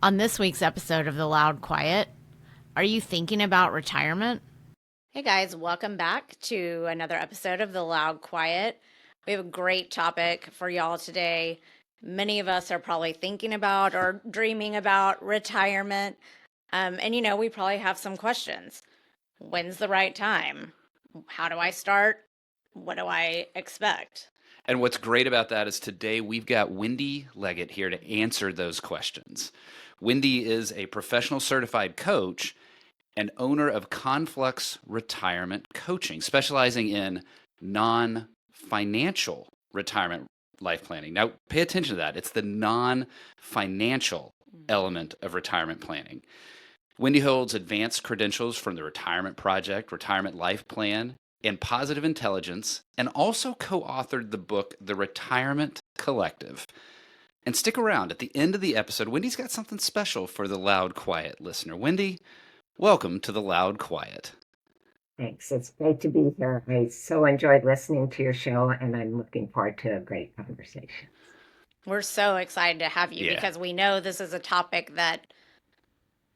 On this week's episode of The Loud Quiet, are you thinking about retirement? Hey guys, welcome back to another episode of The Loud Quiet. We have a great topic for y'all today. Many of us are probably thinking about or dreaming about retirement. We probably have some questions. When's the right time? How do I start? What do I expect? And what's great about that is today we've got Wendy Leggett here to answer those questions. Wendy is a professional certified coach and owner of Conflux Retirement Coaching, specializing in non financial retirement life planning. Now, pay attention to that. It's the non financial element of retirement planning. Wendy holds advanced credentials from the Retirement Project, Retirement Life Plan, and Positive Intelligence, and also co authored the book, The Retirement Collective. And stick around. At the end of the episode, Wendy's got something special for the Loud Quiet listener. Wendy, welcome to the Loud Quiet. Thanks. It's great to be here. I so enjoyed listening to your show, and I'm looking forward to a great conversation. We're so excited to have you Yeah. because we know this is a topic that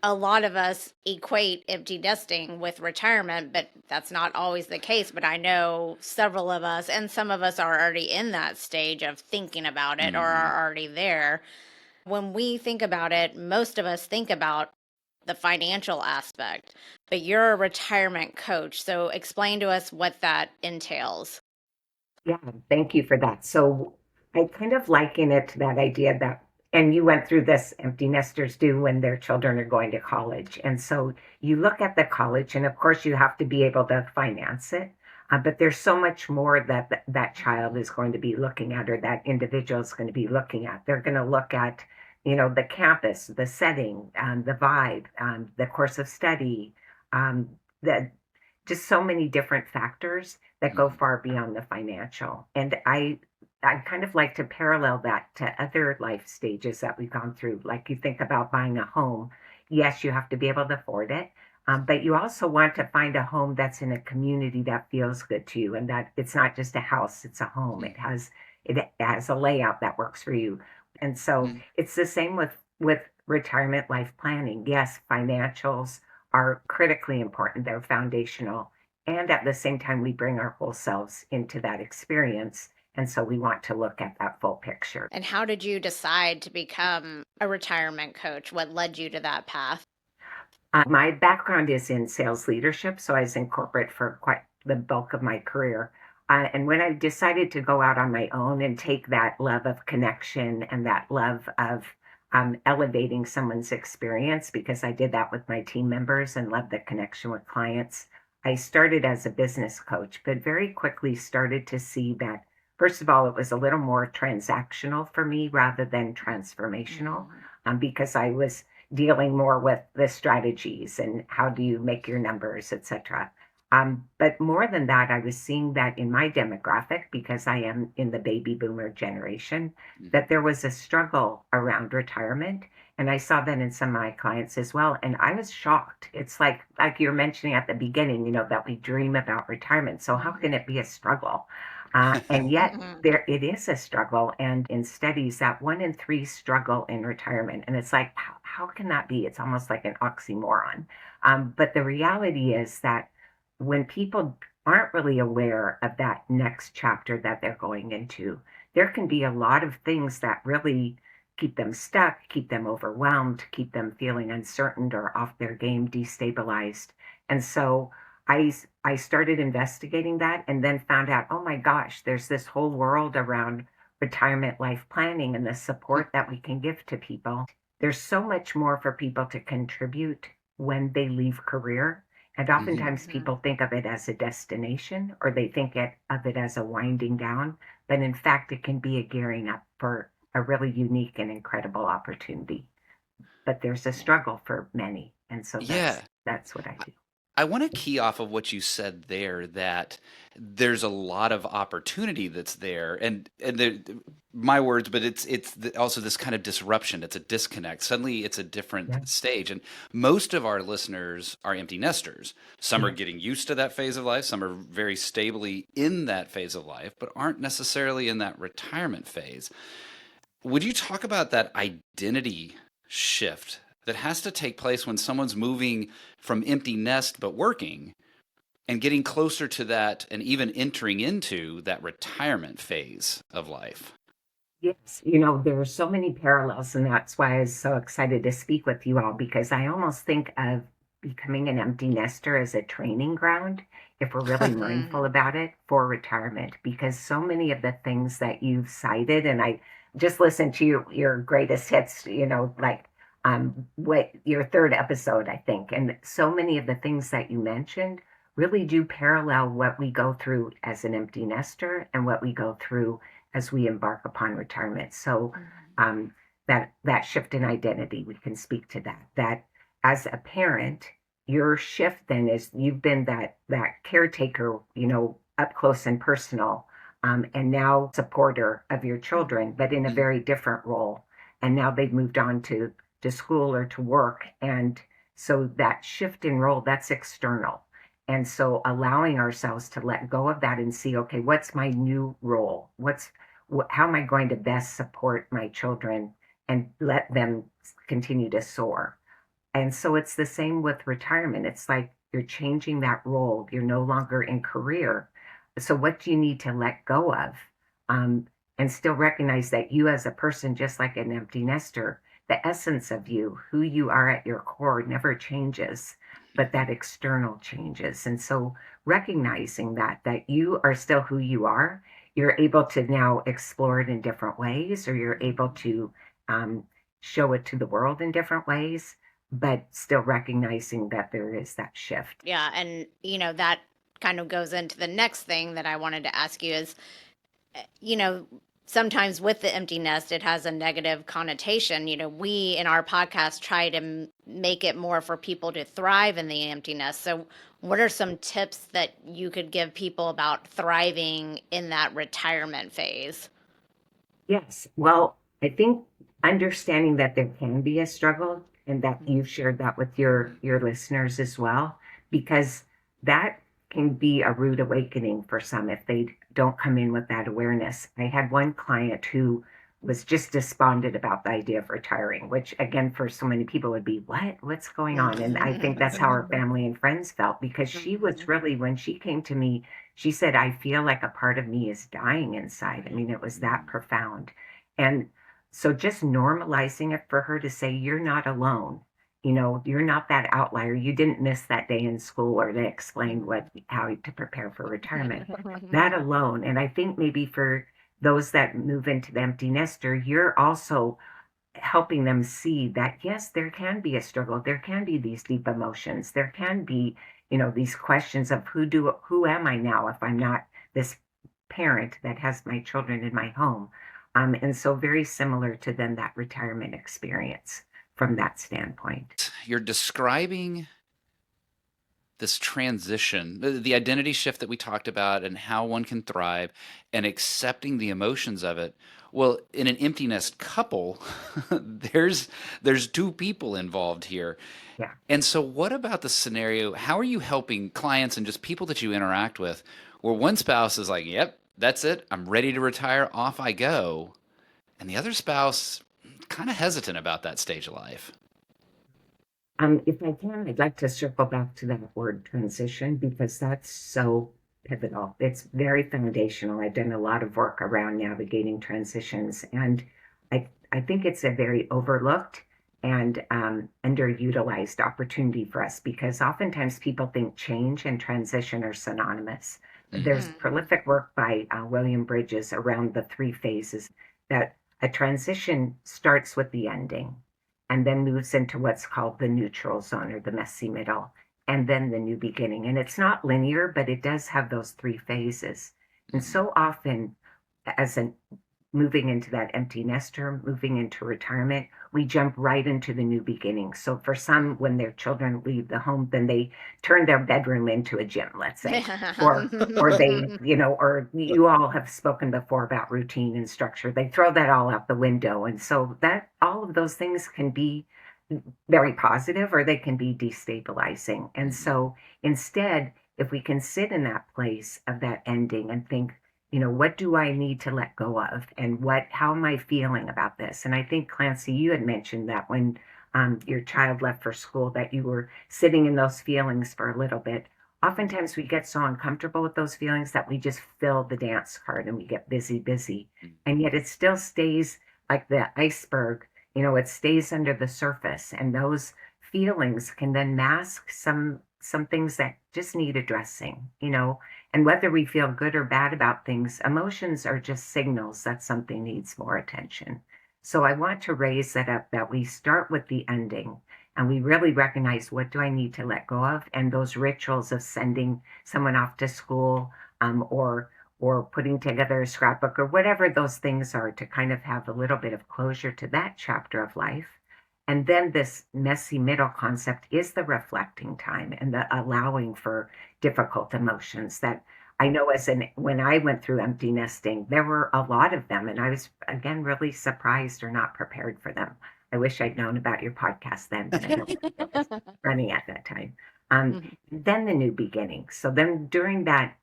a lot of us equate empty nesting with retirement, but that's not always the case. But I know several of us, and some of us are already in that stage of thinking about it or are already there. When we think about it, most of us think about the financial aspect, but you're a retirement coach. So explain to us what that entails. Yeah, thank you for that. So I kind of liken it to that idea that, and you went through this, empty nesters do when their children are going to college. And so you look at the college, and of course, you have to be able to finance it. But there's so much more that that child is going to be looking at, or that individual is going to be looking at. They're going to look at, the campus, the setting, the vibe, the course of study, the just so many different factors that go far beyond the financial. And I kind of like to parallel that to other life stages that we've gone through. Like you think about buying a home. Yes, you have to be able to afford it, but you also want to find a home that's in a community that feels good to you, and that it's not just a house; it's a home. It has a layout that works for you, and so it's the same with retirement life planning. Yes, financials are critically important; they're foundational, and at the same time, we bring our whole selves into that experience. And so we want to look at that full picture. And how did you decide to become a retirement coach? What led you to that path? My background is in sales leadership, so I was in corporate for quite the bulk of my career. And when I decided to go out on my own and take that love of connection and that love of elevating someone's experience, because I did that with my team members and loved the connection with clients, I started as a business coach, but very quickly started to see that, first of all, it was a little more transactional for me rather than transformational, because I was dealing more with the strategies and how do you make your numbers, etc. But more than that, I was seeing that in my demographic, because I am in the baby boomer generation, that there was a struggle around retirement. And I saw that in some of my clients as well. And I was shocked. It's like you were mentioning at the beginning, that we dream about retirement. So how can it be a struggle? And yet there it is a struggle. And in studies that 1 in 3 struggle in retirement. And it's like, how can that be? It's almost like an oxymoron. But the reality is that when people aren't really aware of that next chapter that they're going into, there can be a lot of things that really keep them stuck, keep them overwhelmed, keep them feeling uncertain or off their game, destabilized. And so I started investigating that and then found out, oh my gosh, there's this whole world around retirement life planning and the support that we can give to people. There's so much more for people to contribute when they leave career. And oftentimes people think of it as a destination, or they think of it as a winding down. But in fact, it can be a gearing up for a really unique and incredible opportunity. But there's a struggle for many. And so Yeah. that's what I do. I want to key off of what you said there, that there's a lot of opportunity that's there, my words, but also this kind of disruption. It's a disconnect. Suddenly, it's a different Yeah. stage, and most of our listeners are empty nesters. Some are Yeah. getting used to that phase of life. Some are very stably in that phase of life, but aren't necessarily in that retirement phase. Would you talk about that identity shift that has to take place when someone's moving from empty nest but working and getting closer to that and even entering into that retirement phase of life. Yes, there are so many parallels, and that's why I was so excited to speak with you all because I almost think of becoming an empty nester as a training ground, if we're really mindful about it, for retirement. Because so many of the things that you've cited, and I just listened to your greatest hits, like what your third episode, I think, and so many of the things that you mentioned really do parallel what we go through as an empty nester and what we go through as we embark upon retirement. So um, that shift in identity, we can speak to that. That as a parent, your shift then is you've been that caretaker, up close and personal, and now supporter of your children, but in a very different role. And now they've moved on to school or to work, and so that shift in role, that's external. And so allowing ourselves to let go of that and see, okay, what's my new role? How am I going to best support my children and let them continue to soar? And so it's the same with retirement. It's like you're changing that role. You're no longer in career. So what do you need to let go of? And still recognize that you as a person, just like an empty nester, the essence of you, who you are at your core never changes, but that external changes. And so recognizing that you are still who you are, you're able to now explore it in different ways, or you're able to show it to the world in different ways, but still recognizing that there is that shift. Yeah, and that kind of goes into the next thing that I wanted to ask you is, sometimes with the empty nest, it has a negative connotation. We in our podcast try to make it more for people to thrive in the empty nest. So, what are some tips that you could give people about thriving in that retirement phase? Yes. Well, I think understanding that there can be a struggle and that you've shared that with your listeners as well, because that can be a rude awakening for some if they don't come in with that awareness. I had one client who was just despondent about the idea of retiring, which again, for so many people would be, what's going on? And I think that's how her family and friends felt because she was really, when she came to me, she said, I feel like a part of me is dying inside. I mean, it was that profound. And so just normalizing it for her to say, you're not alone. You're not that outlier. You didn't miss that day in school or they explained how to prepare for retirement. That alone. And I think maybe for those that move into the empty nester, you're also helping them see that, yes, there can be a struggle. There can be these deep emotions. There can be, these questions of who am I now if I'm not this parent that has my children in my home? And so very similar to then that retirement experience from that standpoint. You're describing this transition, the identity shift that we talked about and how one can thrive and accepting the emotions of it. Well, in an empty nest couple, there's two people involved here. Yeah. And so what about the scenario? How are you helping clients and just people that you interact with where one spouse is like, "Yep, that's it. I'm ready to retire. Off I go." And the other spouse kind of hesitant about that stage of life? If I can, I'd like to circle back to that word transition because that's so pivotal. It's very foundational. I've done a lot of work around navigating transitions, and I think it's a very overlooked and underutilized opportunity for us because oftentimes people think change and transition are synonymous. There's prolific work by William Bridges around the three phases that a transition starts with the ending and then moves into what's called the neutral zone or the messy middle, and then the new beginning. And it's not linear, but it does have those three phases. And so often, as an moving into that empty nester, moving into retirement, we jump right into the new beginning. So for some, when their children leave the home, then they turn their bedroom into a gym, let's say, or they, or you all have spoken before about routine and structure. They throw that all out the window. And so that all of those things can be very positive or they can be destabilizing. And so instead, if we can sit in that place of that ending and think, what do I need to let go of, and how am I feeling about this? And I think, Clancy, you had mentioned that when your child left for school, that you were sitting in those feelings for a little bit. Oftentimes we get so uncomfortable with those feelings that we just fill the dance card and we get busy, busy. And yet it still stays like the iceberg, it stays under the surface. And those feelings can then mask some things that just need addressing. And whether we feel good or bad about things, emotions are just signals that something needs more attention. So I want to raise that up, that we start with the ending and we really recognize, what do I need to let go of? And those rituals of sending someone off to school, or putting together a scrapbook, or whatever those things are, to kind of have a little bit of closure to that chapter of life. And then this messy middle concept is the reflecting time and the allowing for difficult emotions that I know, when I went through empty nesting, there were a lot of them. And I was, again, really surprised or not prepared for them. I wish I'd known about your podcast then, but I don't think it was running at that time. Then the new beginning. So then during that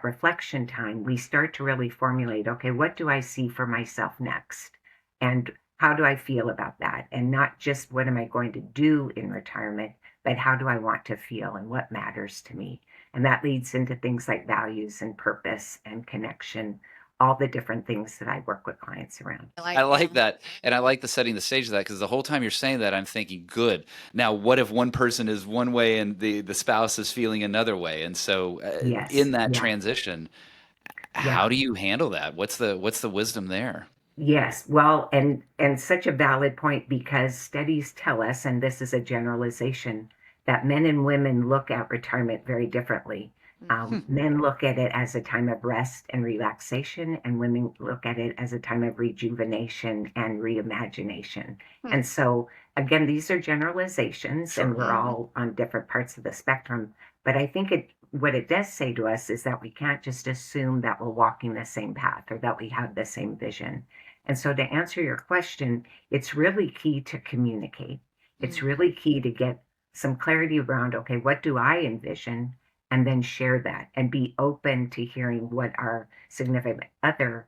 reflection time, we start to really formulate, okay, what do I see for myself next? And how do I feel about that? And not just what am I going to do in retirement, but how do I want to feel and what matters to me? And that leads into things like values and purpose and connection, all the different things that I work with clients around. I like that. And I like the setting the stage of that, because the whole time you're saying that, I'm thinking, good. Now, what if one person is one way and the spouse is feeling another way? And so Yes. in that Yeah. transition, how Yeah. do you handle that? What's the wisdom there? Yes, well, and such a valid point, because studies tell us, and this is a generalization, that men and women look at retirement very differently. Men look at it as a time of rest and relaxation, and women look at it as a time of rejuvenation and reimagination. And so, again, these are generalizations, and we're all on different parts of the spectrum. But I think what it does say to us is that we can't just assume that we're walking the same path or that we have the same vision. And so, to answer your question, it's really key to communicate. It's really key to get some clarity around, okay, what do I envision? And then share that and be open to hearing what our significant other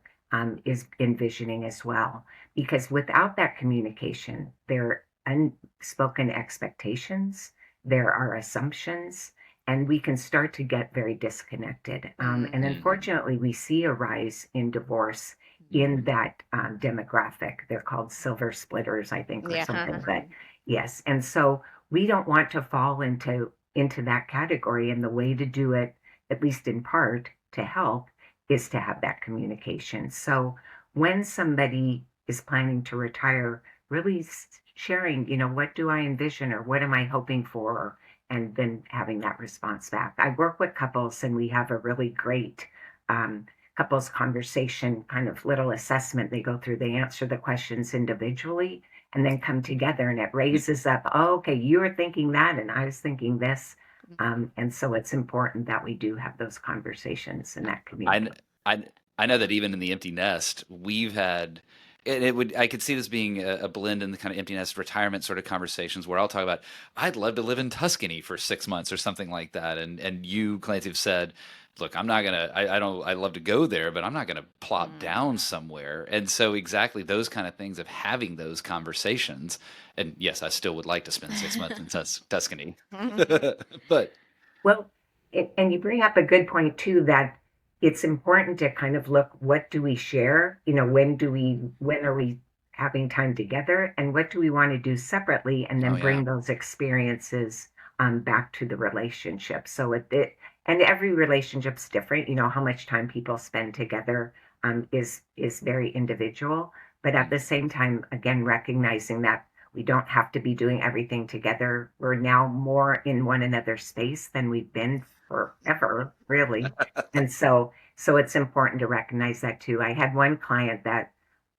is envisioning as well. Because without that communication, there are unspoken expectations, there are assumptions, and we can start to get very disconnected. And unfortunately, we see a rise in divorce in that demographic. They're called silver splitters, I think, or something. But yes, and so we don't want to fall into that category. And the way to do it, at least in part, to help, is to have that communication. So when somebody is planning to retire, really sharing, what do I envision, or what am I hoping for? And then having that response back. I work with couples, and we have a really great couples conversation, kind of little assessment they go through. They answer the questions individually and then come together, and it raises up, oh, okay, you were thinking that and I was thinking this. And so it's important that we do have those conversations and that communication. I know that even in the empty nest, we've had, and I could see this being a blend in the kind of empty nest retirement sort of conversations, where I'll talk about, I'd love to live in Tuscany for 6 months or something like that. And you, Clancy, have said, look, I'm not gonna, I love to go there, but I'm not gonna plop down somewhere. And so exactly those kind of things, of having those conversations. And yes, I still would like to spend 6 months in Tuscany, but Well, and you bring up a good point too, that it's important to kind of look, what do we share? When are we having time together, and what do we want to do separately? And then oh yeah. bring those experiences back to the relationship. So and every relationship's different. How much time people spend together is very individual. But at the same time, again, recognizing that we don't have to be doing everything together. We're now more in one another's space than we've been forever, really. And so it's important to recognize that too. I had one client that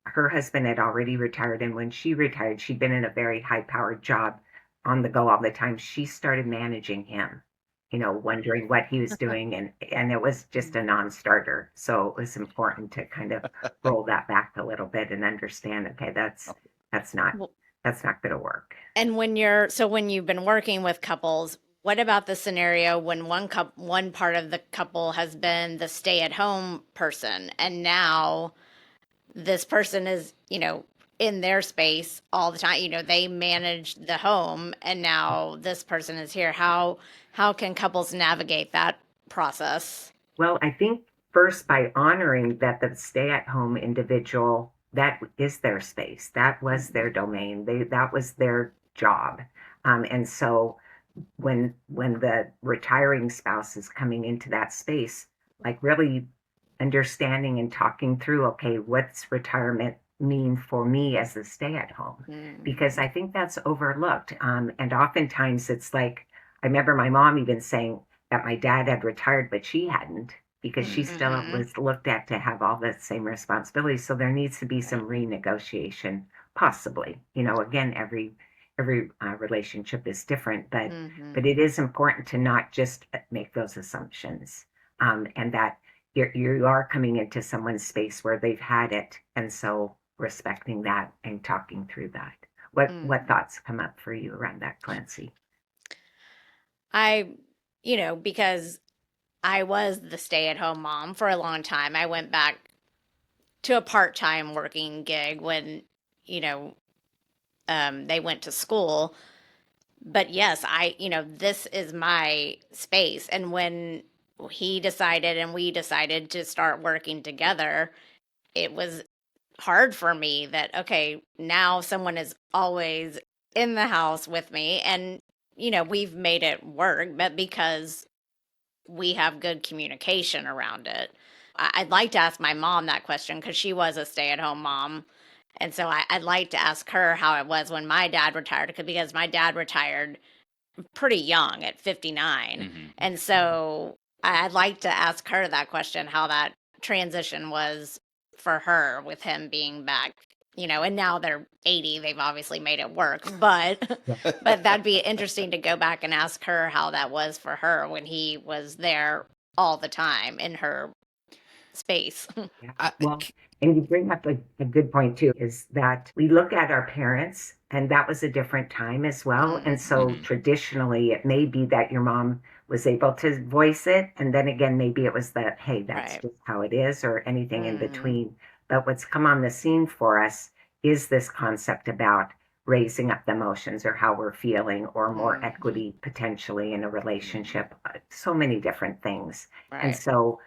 her husband had already retired, and when she retired, she'd been in a very high-powered job, on the go all the time. She started managing him, wondering what he was doing, and it was just a non-starter. So it was important to kind of roll that back a little bit and understand, okay, that's not Well, that's not going to work. and when you've been working with couples, what about the scenario when one part of the couple has been the stay-at-home person, and now this person is, in their space all the time. They manage the home, and now this person is here. How can couples navigate that process? Well, I think first by honoring that the stay-at-home individual, that is their space, that was their domain, that was their job. And so when the retiring spouse is coming into that space, like really understanding and talking through, okay, what's retirement mean for me as a stay-at-home? Because I think that's overlooked. And oftentimes it's like, I remember my mom even saying that my dad had retired, but she hadn't, because she still was looked at to have all the same responsibilities. So there needs to be some renegotiation, possibly. Again, every relationship is different, but it is important to not just make those assumptions, and that you are coming into someone's space where they've had it, and so respecting that and talking through that. What thoughts come up for you around that, Clancy? I, because I was the stay-at-home mom for a long time. I went back to a part-time working gig when, you know, they went to school. But yes, this is my space. And when he decided and we decided to start working together, it was hard for me that, okay, now someone is always in the house with me. And, we've made it work, but because we have good communication around it. I'd like to ask my mom that question because she was a stay at home mom. And so I'd like to ask her how it was when my dad retired, because my dad retired pretty young at 59. And so I'd like to ask her that question, how that transition was for her with him being back, and now they're 80. They've obviously made it work, but but that'd be interesting to go back and ask her how that was for her when he was there all the time in her space. Yeah. Well, and you bring up a good point too, is that we look at our parents, and that was a different time as well. And so traditionally, it may be that your mom was able to voice it, and then again, maybe it was that, hey, that's Right. just how it is, or anything in between. But what's come on the scene for us is this concept about raising up the emotions, or how we're feeling, or more equity potentially in a relationship. So many different things. And Right. so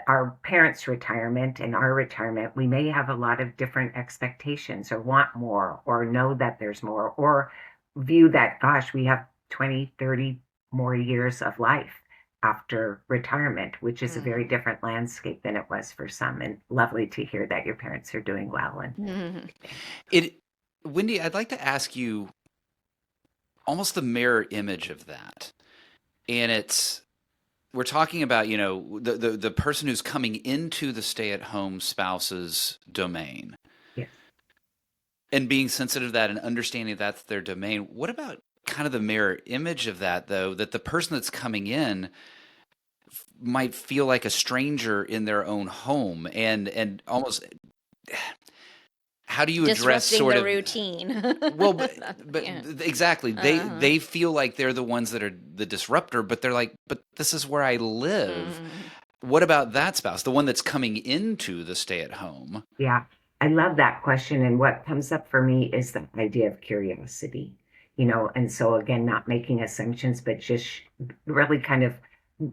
our parents' retirement and our retirement, we may have a lot of different expectations, or want more, or know that there's more, or view that, gosh, we have 20, 30 more years of life after retirement, which is a very different landscape than it was for some. And lovely to hear that your parents are doing well. And Wendy, I'd like to ask you almost the mirror image of that. And we're talking about, the person who's coming into the stay-at-home spouse's domain yes. and being sensitive to that and understanding that's their domain. What about kind of the mirror image of that, though, that the person that's coming in might feel like a stranger in their own home, and almost, how do you address Disrupting sort the of routine. well, but Yeah. exactly, they feel like they're the ones that are the disruptor, but they're like, but this is where I live. What about that spouse, the one that's coming into the stay at home? Yeah, I love that question. And what comes up for me is the idea of curiosity, and so again, not making assumptions, but just really kind of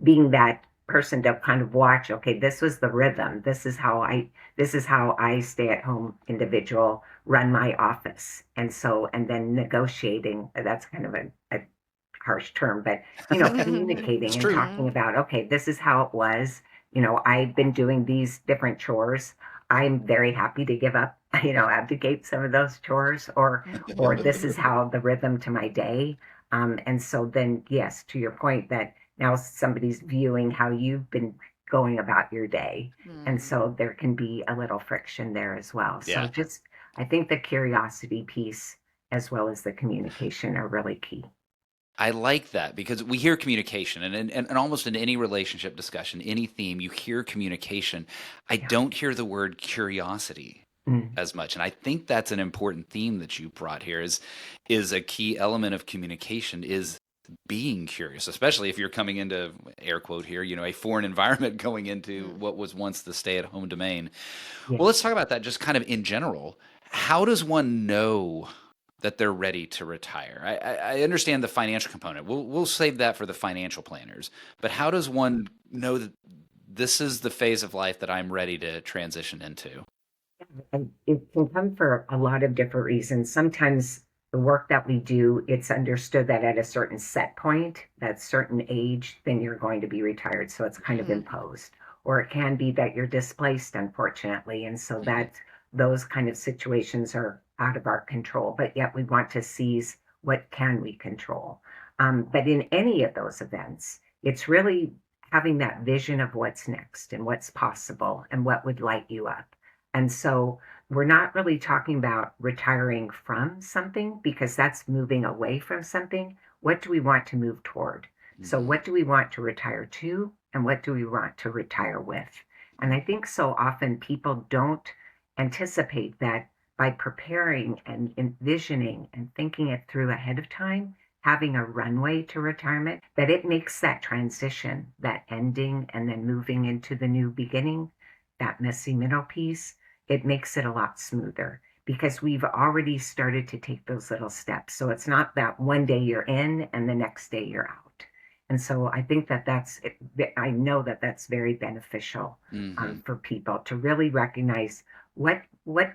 being that person to kind of watch, okay, this was the rhythm. This is how I stay at home individual run my office. And so, and then negotiating, that's kind of a harsh term, but communicating It's and true. talking about, okay, this is how it was. I've been doing these different chores. I'm very happy to give up, abdicate some of those chores, or this is how the rhythm to my day. And so then, yes, to your point, that now somebody's viewing how you've been going about your day. And so there can be a little friction there as well. So Yeah. just, I think the curiosity piece as well as the communication are really key. I like that because we hear communication, and almost in any relationship discussion, any theme, you hear communication. I Yeah. don't hear the word curiosity Mm. as much, and I think that's an important theme that you brought here. Is a key element of communication is being curious, especially if you're coming into, air quote here, a foreign environment going into Mm. what was once the stay-at-home domain. Yeah. Well, let's talk about that just kind of in general. How does one know that they're ready to retire? I understand the financial component. We'll save that for the financial planners. But how does one know that this is the phase of life that I'm ready to transition into? And it can come for a lot of different reasons. Sometimes the work that we do, it's understood that at a certain set point, that certain age, then you're going to be retired. So it's kind of Mhm. imposed. Or it can be that you're displaced, unfortunately. And so Hmm. that those kind of situations are out of our control, but yet we want to seize what can we control. But in any of those events, it's really having that vision of what's next and what's possible and what would light you up. And so we're not really talking about retiring from something because that's moving away from something. What do we want to move toward? So, Hmm. what do we want to retire to, and what do we want to retire with? And I think so often people don't anticipate that by preparing and envisioning and thinking it through ahead of time, having a runway to retirement, that it makes that transition, that ending, and then moving into the new beginning, that messy middle piece, it makes it a lot smoother because we've already started to take those little steps. So it's not that one day you're in and the next day you're out. And so I think that I know that that's very beneficial Hmm. for people to really recognize what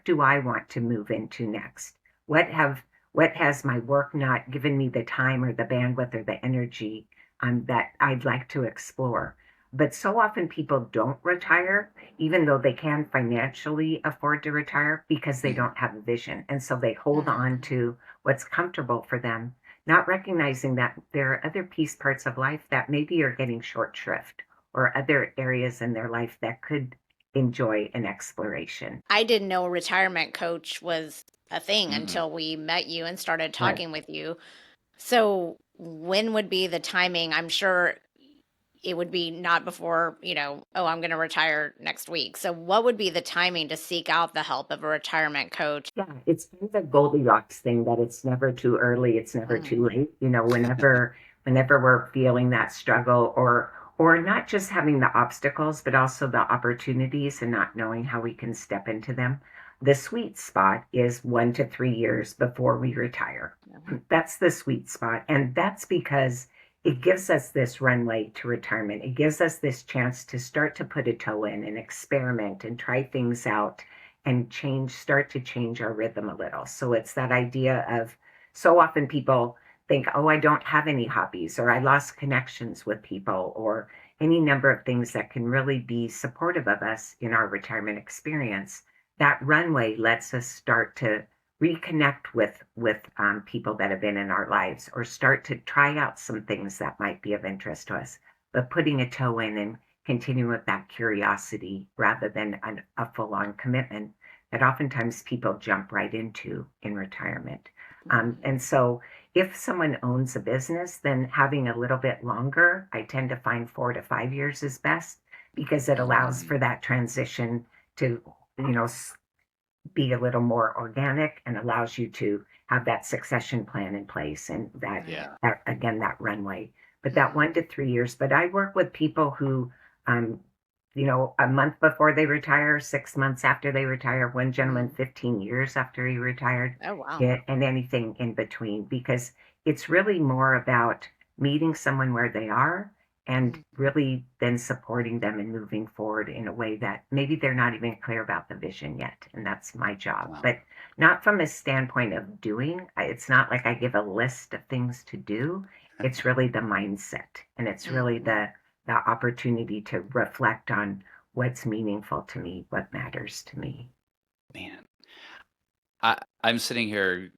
do I want to move into next? What have what has my work not given me the time or the bandwidth or the energy that I'd like to explore? But so often people don't retire even though they can financially afford to retire because they Hmm. don't have a vision. And so they hold Mm. on to what's comfortable for them, not recognizing that there are other piece parts of life that maybe are getting short shrift or other areas in their life that could enjoy an exploration. I didn't know a retirement coach was a thing Mm-mm. until we met you and started Right. talking with you. So, when would be the timing? I'm sure it would be not before, oh, I'm going to retire next week. So, what would be the timing to seek out the help of a retirement coach? Yeah, it's kind of a Goldilocks thing that it's never too early, it's never Mm. too late. Whenever we're feeling that struggle or not just having the obstacles, but also the opportunities and not knowing how we can step into them. The sweet spot is 1 to 3 years before we retire. Yeah. That's the sweet spot. And that's because it gives us this runway to retirement. It gives us this chance to start to put a toe in and experiment and try things out and start to change our rhythm a little. So it's that idea of so often people think, oh, I don't have any hobbies, or I lost connections with people, or any number of things that can really be supportive of us in our retirement experience. That runway lets us start to reconnect with people that have been in our lives, or start to try out some things that might be of interest to us. But putting a toe in and continue with that curiosity rather than a full on commitment that oftentimes people jump right into in retirement. Mm. And so, if someone owns a business, then having a little bit longer, I tend to find 4 to 5 years is best because it allows Hmm. for that transition to, you know, be a little more organic and allows you to have that succession plan in place and Right. Yeah. again that runway. But that Mm. 1 to 3 years. But I work with people who, um, a month before they retire, 6 months after they retire. One gentleman, Mm. 15 years after he retired, Oh, wow. yeah, and anything in between, because it's really more about meeting someone where they are and Mm. really then supporting them and moving forward in a way that maybe they're not even clear about the vision yet. And that's my job. Wow. But not from a standpoint of doing. It's not like I give a list of things to do. It's really the mindset and it's really Mm. the opportunity to reflect on what's meaningful to me, what matters to me. Man, I'm sitting here,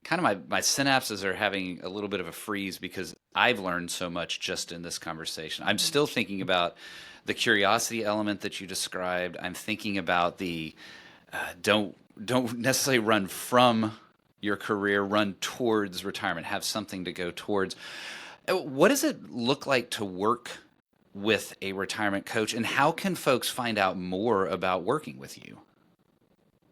kind of my synapses are having a little bit of a freeze because I've learned so much just in this conversation. I'm Mm. still thinking about the curiosity element that you described. I'm thinking about the don't necessarily run from your career, run towards retirement, have something to go towards. What does it look like to work with a retirement coach, and how can folks find out more about working with you?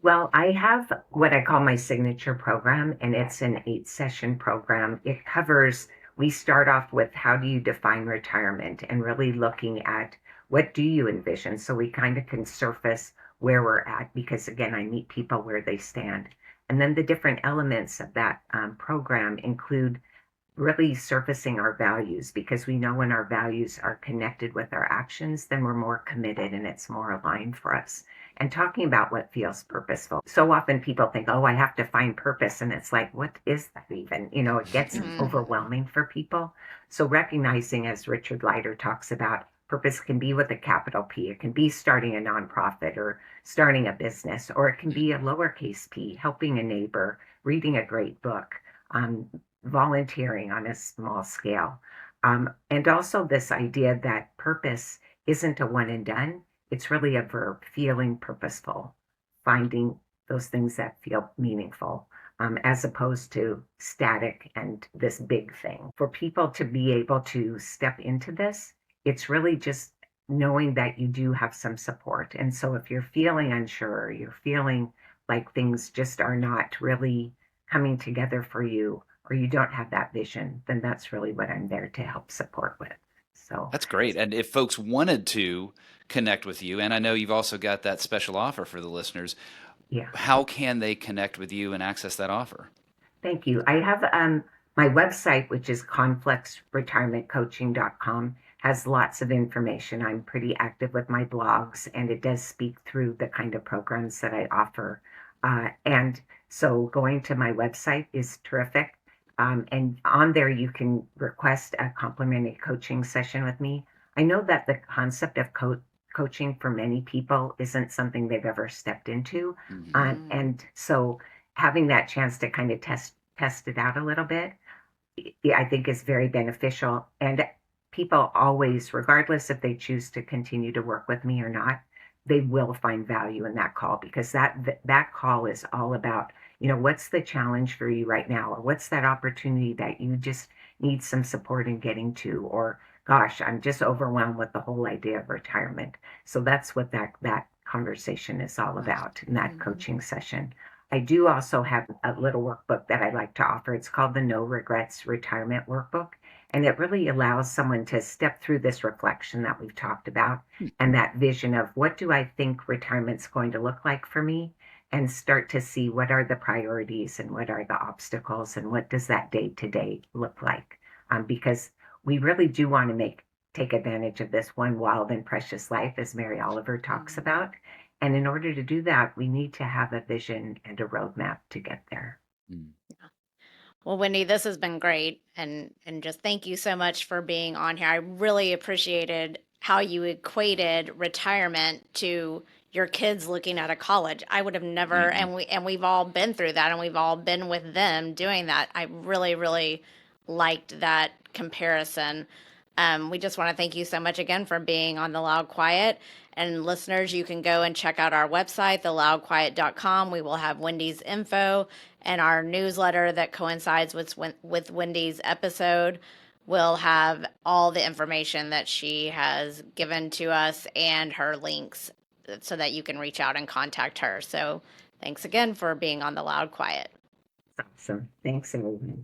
Well, I have what I call my signature program, and it's an 8 session program. It covers we start off with how do you define retirement and really looking at what do you envision so we kind of can surface where we're at because again I meet people where they stand. And then the different elements of that program include really surfacing our values because we know when our values are connected with our actions, then we're more committed and it's more aligned for us. And talking about what feels purposeful. So often people think, oh, I have to find purpose. And it's like, what is that even? It gets overwhelming for people. So recognizing, as Richard Leider talks about, purpose can be with a capital P. It can be starting a nonprofit or starting a business, or it can be a lowercase p, helping a neighbor, reading a great book, um, volunteering on a small scale. And also this idea that purpose isn't a one and done. It's really a verb, feeling purposeful, finding those things that feel meaningful, as opposed to static and this big thing. For people to be able to step into this, it's really just knowing that you do have some support. And so if you're feeling unsure, you're feeling like things just are not really coming together for you, or you don't have that vision, then that's really what I'm there to help support with. So That's great. And if folks wanted to connect with you, and I know you've also got that special offer for the listeners, yeah, how can they connect with you and access that offer? thank you. I have my website, which is confluxretirementcoaching.com, has lots of information. I'm pretty active with my blogs, and it does speak through the kind of programs that I offer. And so going to my website is terrific. And on there, you can request a complimentary coaching session with me. I know that the concept of coaching for many people isn't something they've ever stepped into. And so having that chance to kind of test it out a little bit, I think is very beneficial. And people always, regardless if they choose to continue to work with me or not, they will find value in that call because that call is all about, what's the challenge for you right now, or what's that opportunity that you just need some support in getting to, or gosh, I'm just overwhelmed with the whole idea of retirement. So that's what that conversation is all about in that coaching session. I do also have a little workbook that I like to offer. It's called the No Regrets Retirement Workbook. And it really allows someone to step through this reflection that we've talked about and that vision of what do I think retirement's going to look like for me, and start to see what are the priorities and what are the obstacles and what does that day to day look like. Because we really do want to take advantage of this one wild and precious life, as Mary Oliver talks about. And in order to do that, we need to have a vision and a roadmap to get there. Mm. Well, Wendy, this has been great, and just thank you so much for being on here. I really appreciated how you equated retirement to your kids looking at a college. I would have never, and we've all been through that, and we've all been with them doing that. I really, really liked that comparison. We just want to thank you so much again for being on The Loud Quiet. And listeners, you can go and check out our website, theloudquiet.com. We will have Wendy's info, and our newsletter that coincides with Wendy's episode will have all the information that she has given to us and her links so that you can reach out and contact her. So thanks again for being on The Loud Quiet. Awesome. Thanks, everyone.